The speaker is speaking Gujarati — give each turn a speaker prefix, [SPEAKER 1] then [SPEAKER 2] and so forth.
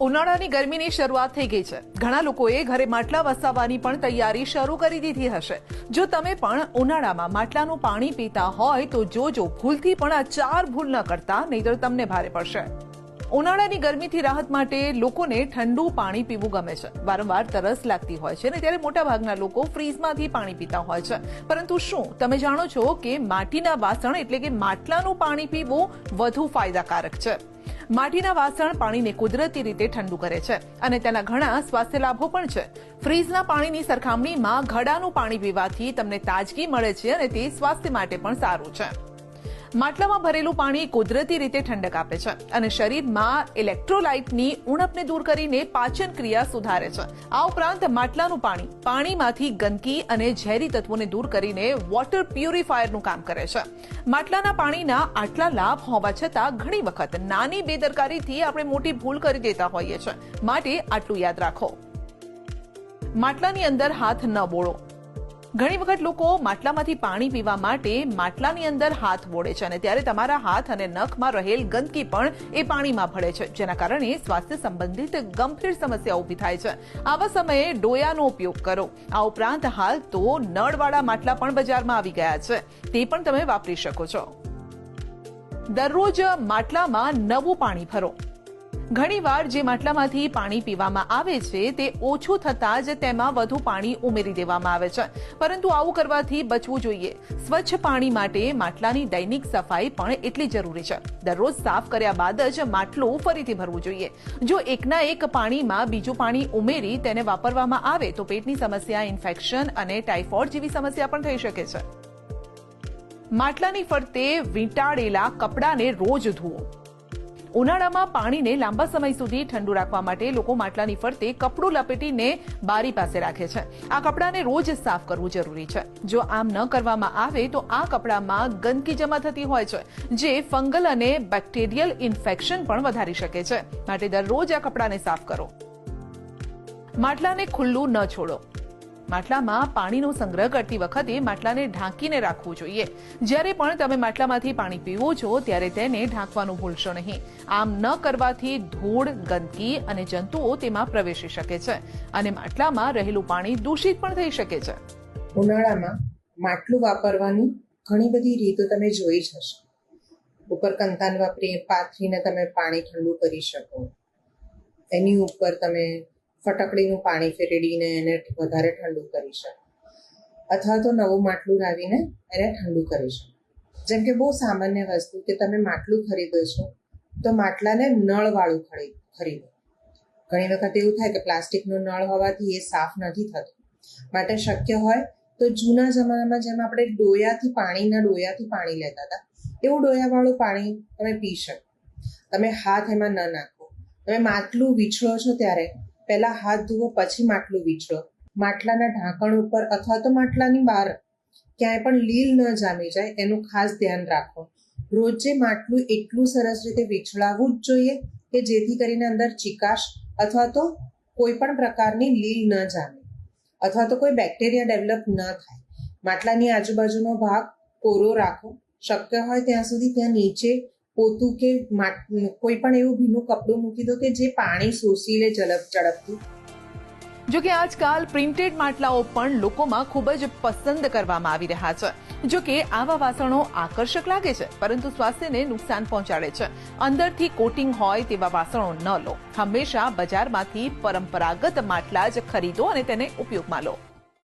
[SPEAKER 1] ઉનાળાની ગરમીની શરૂઆત થઈ ગઈ છે. ઘણા લોકોએ ઘરે માટલા વસાવવાની પણ તૈયારી શરૂ કરી દીધી હશે. જો તમે પણ ઉનાળામાં માટલાનું પાણી પીતા હોય તો જોજો, ભૂલથી પણ આ 4 ભૂલ ન કરતા, નહીંતર તમને ભારે પડશે. ઉનાળાની ગરમીથી રાહત માટે લોકોને ઠંડુ પાણી પીવું ગમે છે. વારંવાર તરસ લાગતી હોય છે ને ત્યારે મોટાભાગના લોકો ફ્રીઝમાંથી પાણી પીતા હોય છે. પરંતુ શું તમે જાણો છો કે માટીના વાસણ એટલે કે માટલાનું પાણી પીવું વધુ ફાયદાકારક છે? માટીના વાસણ પાણીને કુદરતી રીતે ઠંડુ કરે છે અને તેના ઘણા સ્વાસ્થ્ય લાભો પણ છે. ફ્રીઝના પાણીની સરખામણીમાં ઘડાનું પાણી પીવાથી તમને તાજગી મળે છે અને તે સ્વાસ્થ્ય માટે પણ સારું છે. માટલામાં ભરેલું પાણી કુદરતી રીતે ઠંડક આપે છે અને શરીરમાં ઇલેક્ટ્રોલાઇટની ઉણપને દૂર કરીને પાચન ક્રિયા સુધારે છે. આ ઉપરાંત માટલાનું પાણી પાણીમાંથી ગંદકી અને ઝેરી તત્વોને દૂર કરીને વોટર પ્યુરિફાયરનું કામ કરે છે. માટલાના પાણીના આટલા લાભ હોવા છતાં ઘણી વખત નાની બેદરકારીથી આપણે મોટી ભૂલ કરી દેતા હોઈએ છીએ. માટે આટલું યાદ રાખો: માટલાની અંદર હાથ ન બોળો. ઘણી વખત લોકો માટલામાંથી પાણી પીવા માટે માટલાની અંદર હાથ બોળે છે અને ત્યારે તમારા હાથ અને નખમાં રહેલ ગંદકી પણ એ પાણીમાં ભળે છે, જેના કારણે સ્વાસ્થ્ય સંબંધિત ગંભીર સમસ્યા ઊભી થાય છે. આવા સમયે ડોયાનો ઉપયોગ કરો. આ ઉપરાંત હાલ તો નળવાળા માટલા પણ બજારમાં આવી ગયા છે, તે પણ તમે વાપરી શકો છો. દરરોજ માટલામાં નવું પાણી ભરો. ઘણીવાર જે માટલામાંથી પાણી પીવામાં આવે છે તે ઓછું થતાં જ તેમાં વધુ પાણી ઉમેરી દેવામાં આવે છે, પરંતુ આવું કરવાથી બચવું જોઈએ. સ્વચ્છ પાણી માટે માટલાની દૈનિક સફાઈ પણ એટલી જરૂરી છે. દરરોજ સાફ કર્યા બાદ જ માટલું ફરીથી ભરવું જોઈએ. જો એકના એક પાણીમાં બીજું પાણી ઉમેરી તેને વાપરવામાં આવે તો પેટની સમસ્યા, ઇન્ફેક્શન અને ટાઇફોઇડ જેવી સમસ્યા પણ થઈ શકે છે. માટલાની ફરતે વીંટાળેલા કપડાને રોજ ધુઓ. ઉનાળામાં પાણીને લાંબા સમય સુધી ઠંડુ રાખવા માટે લોકો માટલાની ફરતે કપડું લપેટીને બારી પાસે રાખે છે. આ કપડાને રોજ સાફ કરવું જરૂરી છે. જો આમ ન કરવામાં આવે તો આ કપડામાં ગંદકી જમા થતી હોય છે, જે ફંગલ અને બેક્ટેરિયલ ઇન્ફેક્શન પણ વધારી શકે છે. માટે દરરોજ આ કપડાને સાફ કરો. માટલાને ખુલ્લું ન છોડો. માટલામાં પાણીનો સંગ્રહ કરતી વખતે માટલાને ઢાંકીને રાખવું જોઈએ. જ્યારે પણ તમે માટલામાંથી પાણી પીવો છો ત્યારે તેને ઢાંકવાનું ભૂલશો નહીં. આમ ન કરવાથી ધૂળ, ગંદકી અને જંતુઓ તેમાં પ્રવેશી શકે છે અને માટલામાં રહેલું પાણી દૂષિત પણ થઈ શકે છે.
[SPEAKER 2] ઉનાળામાં માટલું વાપરવાની ઘણી બધી રીતો તમે જોઈ જ હશે. ઉપર કંતાન વાપરી પાથરીને તમે પાણી ઠંડુ કરી શકો. એની ઉપર તમે ફટકડીનું પાણી ફેરવીને એને વધારે ઠંડુ કરી શકો, અથવા તો નવું માટલું લાવીને એને ઠંડુ કરી શકો. જેમ કે બહુ સામાન્ય વસ્તુ કે તમે માટલું ખરીદો છો તો માટલાને નળવાળું ખરીદો. ઘણી વખત એવું થાય કે પ્લાસ્ટિકનો નળ હોવાથી એ સાફ નથી થતો. માટે શક્ય હોય તો જૂના જમાનામાં જેમ આપણે ડોયાથી પાણી લેતા હતા, એવું ડોયાવાળું પાણી તમે પી શકો. તમે હાથ એમાં ન નાખો. તમે માટલું વીછળો છો ત્યારે પહેલા હાથ ધુવો, પછી માટલું વીછળો. માટલાના ઢાંકણ ઉપર અથવા તો માટલાની બહાર ક્યાંય પણ લીલ ન જામી જાય એનું ખાસ ધ્યાન રાખો. રોજે માટલું એટલું સરસ રીતે વીછળાવવું જ જોઈએ કે જેથી કરીને અંદર ચીકાશ અથવા તો કોઈ પણ પ્રકારની લીલ ન જામે અથવા તો કોઈ બેક્ટેરિયા ડેવલપ ન થાય. માટલાની આજુબાજુનો ભાગ કોરો રાખો. શક્ય હોય ત્યાં સુધી ત્યાં નીચે પોતું કે કોઈ પણ એવું ભીનું કપડું મૂકી દો કે જે પાણી શોષી લે ઝડપથી.
[SPEAKER 1] જો કે આજકાલ પ્રિન્ટેડ માટલાઓ પણ લોકોમાં ખૂબ જ પસંદ કરવામાં આવી રહ્યા છે. જો કે આવા વાસણો આકર્ષક લાગે છે, પરંતુ સ્વાસ્થ્યને નુકસાન પહોંચાડે છે. અંદરથી કોટિંગ હોય તેવા વાસણો ન લો. હંમેશા બજારમાંથી પરંપરાગત માટલા જ ખરીદો અને તેને ઉપયોગમાં લો.